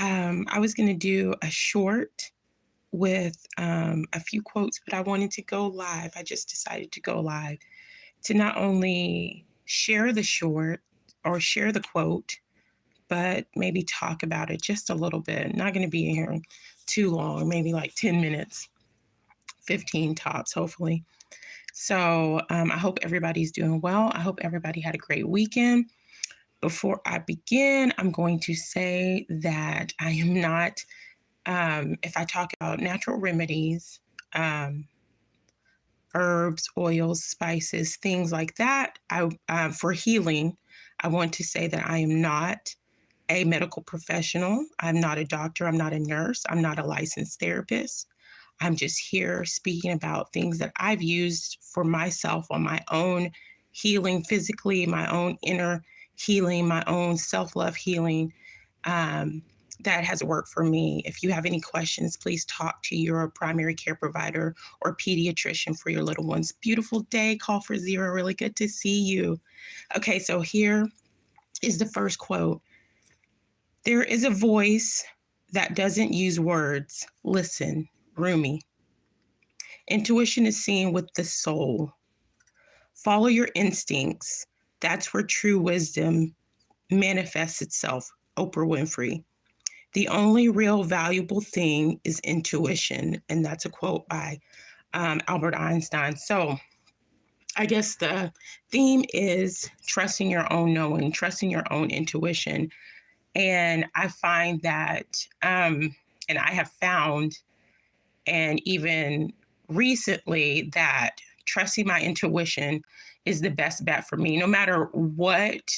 I was going to do a short with a few quotes, but I wanted to go live. I just decided to go live to not only share the short or share the quote, but maybe talk about it just a little bit. Not going to be in here too long, maybe like 10 minutes, 15 tops, hopefully. So I hope everybody's doing well. I hope everybody had a great weekend. Before I begin, I'm going to say that I am not, if I talk about natural remedies, um, herbs, oils, spices, things like that, for healing, I want to say that I am not a medical professional. I'm not a doctor. I'm not a nurse. I'm not a licensed therapist. I'm just here speaking about things that I've used for myself on my own healing physically, my own inner healing, my own self love healing. Um, that has worked for me. If you have any questions, please talk to your primary care provider or pediatrician for your little ones. Beautiful day. Call for zero. Really good to see you. Okay, so here is the first quote. There is a voice that doesn't use words. Listen, Rumi. Intuition is seen with the soul. Follow your instincts. That's where true wisdom manifests itself. Oprah Winfrey. The only real valuable thing is intuition. And that's a quote by Albert Einstein. So I guess the theme is trusting your own knowing, trusting your own intuition. And I find that, and I have found, and even recently, that trusting my intuition is the best bet for me, no matter what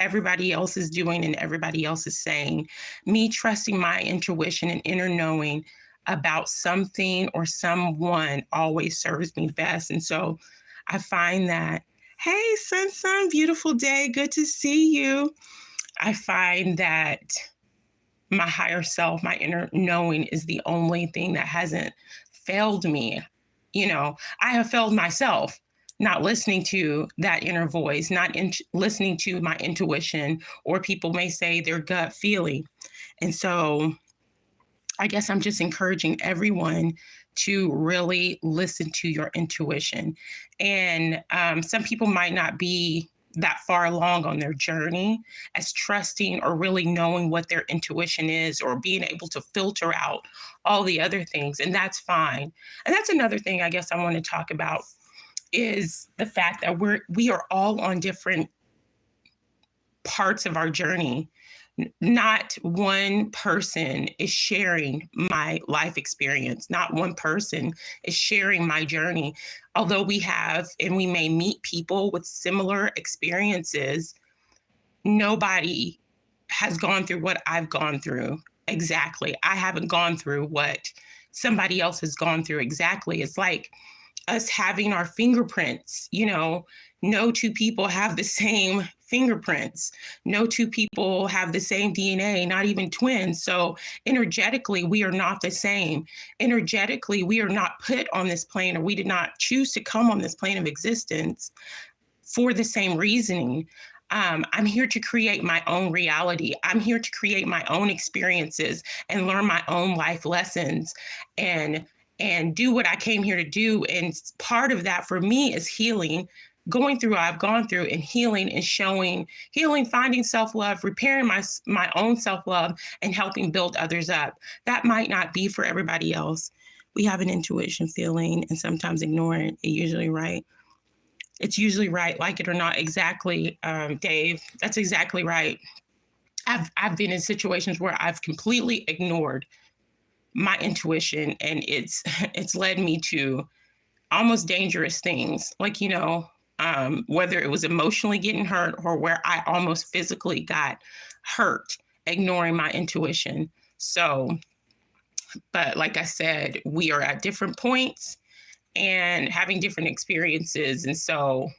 everybody else is doing and everybody else is saying. Me trusting my intuition and inner knowing about something or someone always serves me best. And so I find that, hey, sun, beautiful day. Good to see you. I find that my higher self, my inner knowing is the only thing that hasn't failed me. You know, I have failed myself not listening to that inner voice, not listening to my intuition, or people may say their gut feeling. And so I guess I'm just encouraging everyone to really listen to your intuition. And some people might not be that far along on their journey as trusting or really knowing what their intuition is, or being able to filter out all the other things. And that's fine. And that's another thing I guess I want to talk about, is the fact that we are all on different parts of our journey. Not one person is sharing my life experience. Not one person is sharing my journey. Although we have, and we may meet people with similar experiences, nobody has gone through what I've gone through exactly. I haven't gone through what somebody else has gone through exactly. It's like us having our fingerprints, no two people have the same fingerprints. No two people have the same DNA, not even twins. So energetically, we are not the same. Energetically, we are not put on this plane, or we did not choose to come on this plane of existence for the same reasoning. I'm here to create my own reality. I'm here to create my own experiences and learn my own life lessons and do what I came here to do. And part of that for me is healing, going through what I've gone through, and healing and healing, finding self-love, repairing my own self-love, and helping build others up. That might not be for everybody else. We have an intuition feeling, and sometimes ignore it. It's usually right, like it or not. Exactly, Dave. That's exactly right. I've been in situations where I've completely ignored my intuition, and it's led me to almost dangerous things, like, whether it was emotionally getting hurt or where I almost physically got hurt, ignoring my intuition. So, but like I said, we are at different points and having different experiences. And so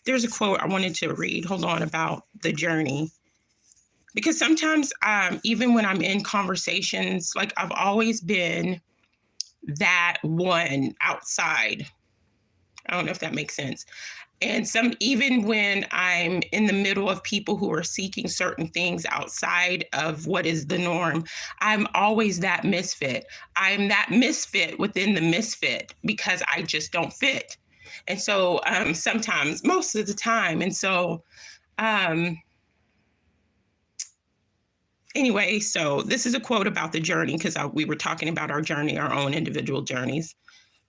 there's a quote I wanted to read, hold on, about the journey. Because sometimes, even when I'm in conversations, like, I've always been that one outside. I don't know if that makes sense. And even when I'm in the middle of people who are seeking certain things outside of what is the norm, I'm always that misfit. I'm that misfit within the misfit because I just don't fit. And so sometimes, most of the time. And so, um, anyway, so this is a quote about the journey because we were talking about our journey, our own individual journeys.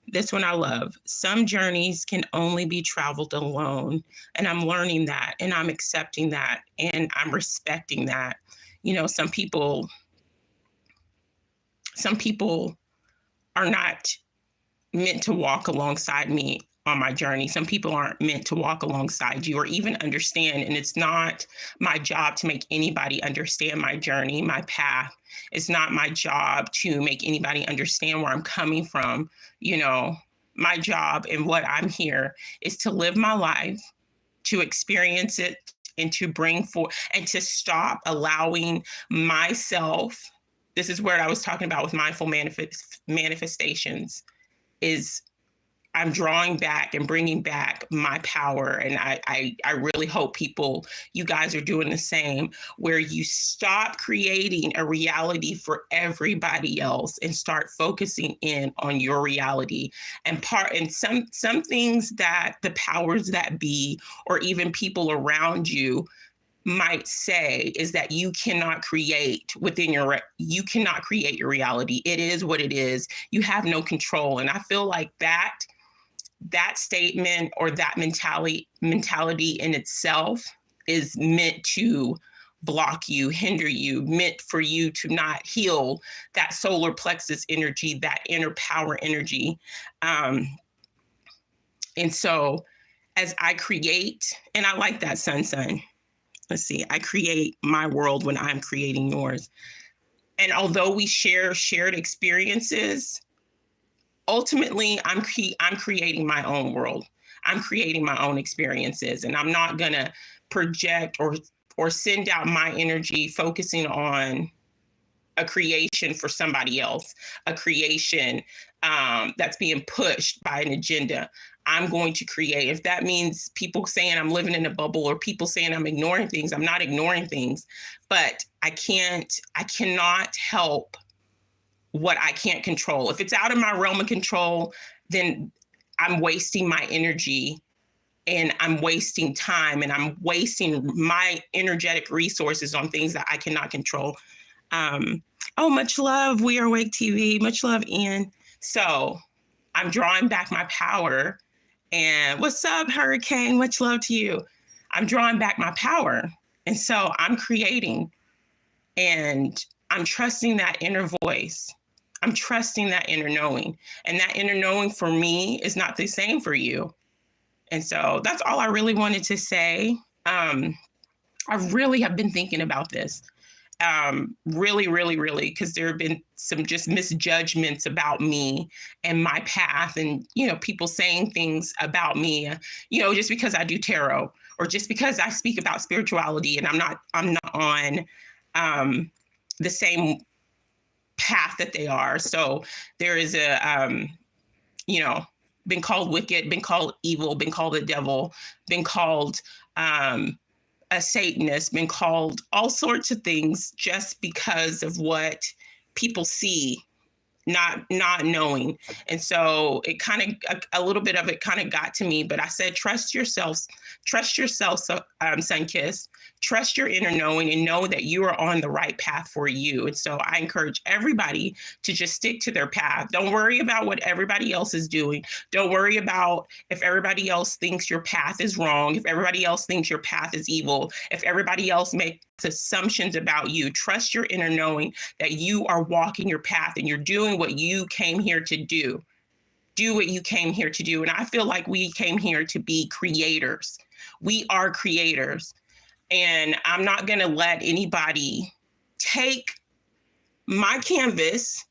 This one I love. Some journeys can only be traveled alone. And I'm learning that and I'm accepting that and I'm respecting that. You know, some people are not meant to walk alongside me on my journey. Some people aren't meant to walk alongside you or even understand. And it's not my job to make anybody understand my journey, my path. It's not my job to make anybody understand where I'm coming from. You know, my job and what I'm here is to live my life, to experience it, and to bring forth and to stop allowing myself. This is where I was talking about with mindful manifestations is I'm drawing back and bringing back my power. And I really hope you guys are doing the same, where you stop creating a reality for everybody else and start focusing in on your reality. And some things that the powers that be, or even people around you might say is that you cannot create you cannot create your reality. It is what it is. You have no control. And I feel like that statement or that mentality in itself is meant to block you, hinder you, meant for you to not heal that solar plexus energy, that inner power energy. And so as I create, and I like that, sun. Let's see, I create my world when I'm creating yours. And although we share shared experiences, ultimately I'm creating my own world. I'm creating my own experiences, and I'm not gonna project or send out my energy focusing on a creation for somebody else, a creation that's being pushed by an agenda. I'm going to create. If that means people saying I'm living in a bubble or people saying I'm ignoring things, I'm not ignoring things, but I cannot help what I can't control. If it's out of my realm of control, then I'm wasting my energy and I'm wasting time and I'm wasting my energetic resources on things that I cannot control. Oh, much love, We Are Awake TV. Much love, Ian. So I'm drawing back my power. And what's up, Hurricane? Much love to you. I'm drawing back my power. And so I'm creating and I'm trusting that inner voice. I'm trusting that inner knowing. And that inner knowing for me is not the same for you. And so that's all I really wanted to say. I really have been thinking about this. Really, because there have been some just misjudgments about me and my path, and people saying things about me, just because I do tarot or just because I speak about spirituality, and I'm not on the same path that they are. So there is been called wicked, been called evil, been called the devil, been called a Satanist, been called all sorts of things just because of what people see, not knowing. And so it kind of, a little bit of it kind of got to me, but I said, trust yourself, SunKissed, trust your inner knowing and know that you are on the right path for you. And so I encourage everybody to just stick to their path. Don't worry about what everybody else is doing. Don't worry about if everybody else thinks your path is wrong, if everybody else thinks your path is evil, if everybody else makes assumptions about you. Trust your inner knowing that you are walking your path and you're doing what you came here to do. Do what you came here to do. And I feel like we came here to be creators. We are creators. And I'm not going to let anybody take my canvas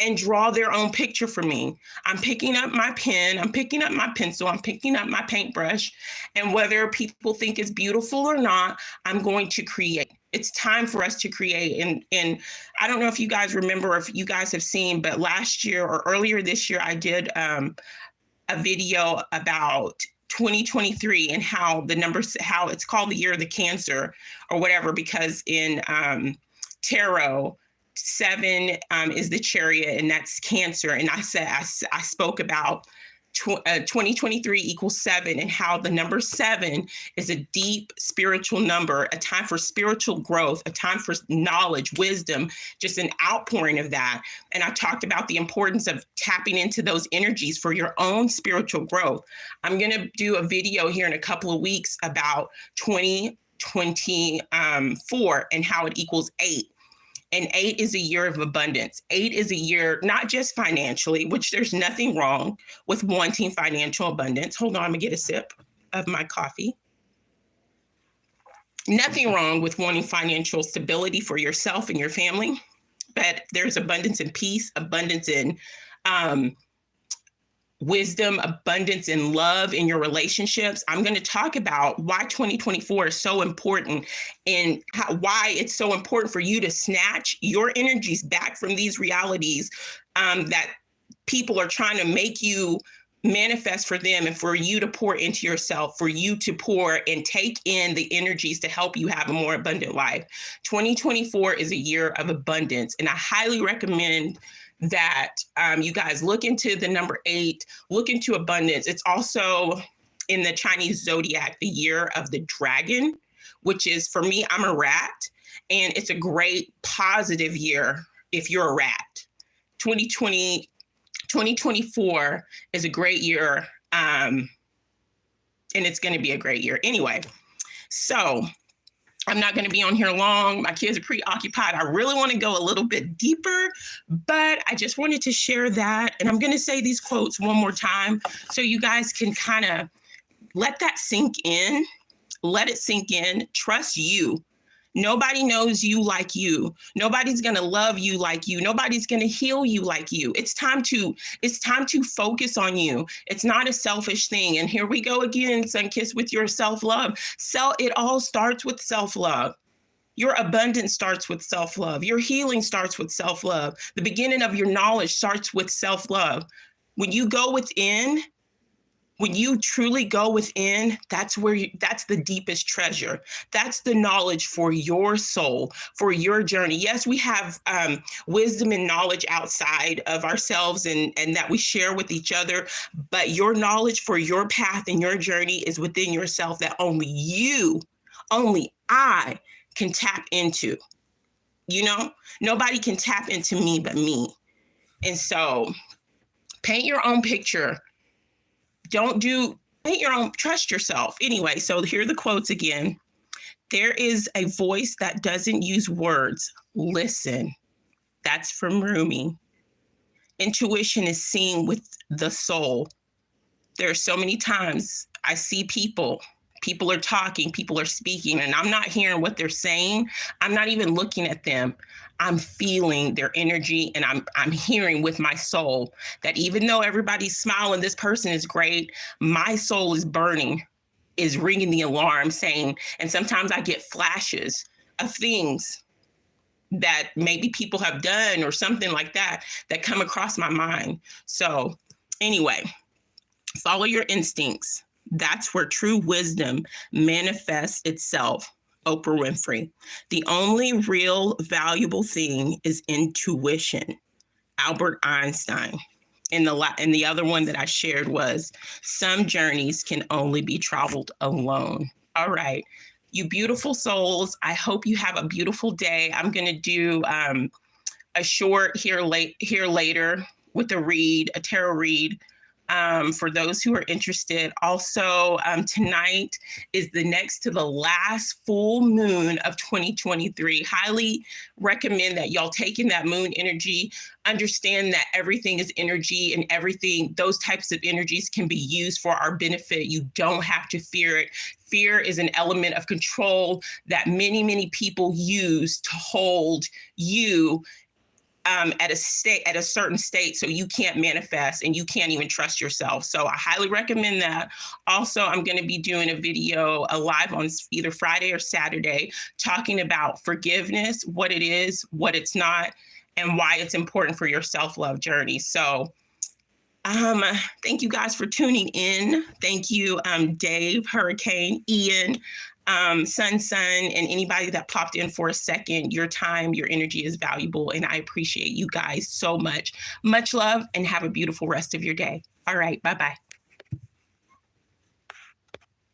and draw their own picture for me. I'm picking up my pen, I'm picking up my pencil, I'm picking up my paintbrush, and whether people think it's beautiful or not, I'm going to create. It's time for us to create. And I don't know if you guys remember, if you guys have seen, but last year or earlier this year, I did a video about 2023 and how the numbers, how it's called the year of the Cancer or whatever, because in tarot, 7 is the Chariot, and that's Cancer. And I spoke about 2023 equals 7, and how the number 7 is a deep spiritual number, a time for spiritual growth, a time for knowledge, wisdom, just an outpouring of that. And I talked about the importance of tapping into those energies for your own spiritual growth. I'm going to do a video here in a couple of weeks about 2024 and how it equals 8. And 8 is a year of abundance. 8 is a year, not just financially, which there's nothing wrong with wanting financial abundance. Hold on, I'm gonna get a sip of my coffee. Nothing wrong with wanting financial stability for yourself and your family, but there's abundance in peace, abundance in wisdom, abundance in love in your relationships. I'm going to talk about why 2024 is so important, and why it's so important for you to snatch your energies back from these realities that people are trying to make you manifest for them, and for you to pour into yourself, for you to pour and take in the energies to help you have a more abundant life. 2024 is a year of abundance, and I highly recommend that you guys look into the number 8, look into abundance. It's also in the Chinese zodiac, the year of the dragon, which is, for me, I'm a rat, and it's a great positive year if you're a rat. 2024 is a great year, and it's going to be a great year. Anyway, so I'm not going to be on here long. My kids are preoccupied. I really want to go a little bit deeper, but I just wanted to share that. And I'm going to say these quotes one more time so you guys can kind of let that sink in. Let it sink in. Trust you. Nobody knows you like you. Nobody's going to love you like you. Nobody's going to heal you like you. It's time to focus on you. It's not a selfish thing. And here we go again, SunKissed, with your self-love. It all starts with self-love. Your abundance starts with self-love. Your healing starts with self-love. The beginning of your knowledge starts with self-love. When you go within, when you truly go within, that's the deepest treasure. That's the knowledge for your soul, for your journey. Yes, we have wisdom and knowledge outside of ourselves and that we share with each other, but your knowledge for your path and your journey is within yourself, that only you, only I can tap into. You know, nobody can tap into me but me. And so paint your own picture. Paint your own, trust yourself. Anyway, so here are the quotes again. There is a voice that doesn't use words. Listen. That's from Rumi. Intuition is seeing with the soul. There are so many times I see people are talking, people are speaking, and I'm not hearing what they're saying. I'm not even looking at them. I'm feeling their energy, and I'm hearing with my soul that even though everybody's smiling, this person is great, my soul is burning, is ringing the alarm, saying, and sometimes I get flashes of things that maybe people have done or something like that come across my mind. So anyway, follow your instincts. That's where true wisdom manifests itself. Oprah Winfrey. The only real valuable thing is intuition. Albert Einstein. And the other one that I shared was, some journeys can only be traveled alone. All right, you beautiful souls. I hope you have a beautiful day. I'm going to do a short here later with a tarot read. For those who are interested. Also, tonight is the next to the last full moon of 2023. Highly recommend that y'all take in that moon energy. Understand that everything is energy, and everything, those types of energies can be used for our benefit. You don't have to fear it. Fear is an element of control that many, many people use to hold you at a certain state, so you can't manifest and you can't even trust yourself. So I highly recommend that. Also, I'm going to be doing a video, live on either Friday or Saturday, talking about forgiveness, what it is, what it's not, and why it's important for your self-love journey. So Um, Thank you guys for tuning in. Thank you, Dave, Hurricane, Ian, Sun, and anybody that popped in for a second. Your time, your energy is valuable, and I appreciate you guys so much. Much love, and have a beautiful rest of your day. All right, bye bye.